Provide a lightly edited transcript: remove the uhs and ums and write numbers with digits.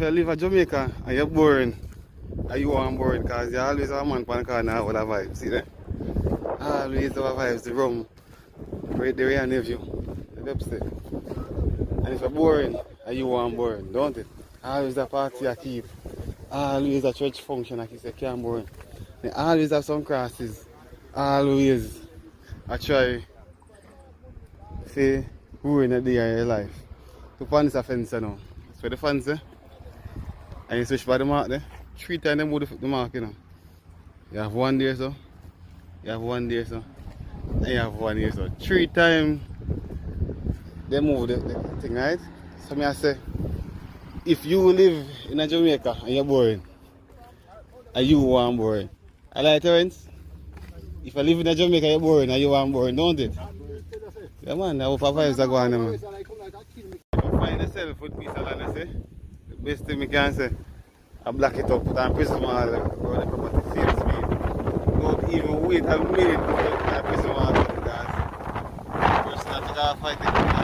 you live in Jamaica and you're boring, and you are boring because you always have a man on the corner all the vibes, see that? Always have vibes, the rum, right there and nephew, the upstairs. And if you're boring, and you are boring, don't it? Always a party I keep, always a church function I keep, say can't boring. They always have some crosses, always I try to ruin a day in your life. To find this offense now. So the fans there, and you switch by the mark there, 3 times they move the mark, you know. You have one there, so. You have one there, so. And you have one here, so. 3 times they move the thing, right? So I say, if you live in a Jamaica and you're boring, and you want boring, I like Terence. If I live in a Jamaica and you're boring and you want boring, don't it? Yeah man, I hope vibes are going on, man. If you find yourself with piece of land, I say, the best thing I can say, I black it up, put on prison wall, go the property same speed. Don't even wait a minute before you put on prison wall because the person that you gotta fight it.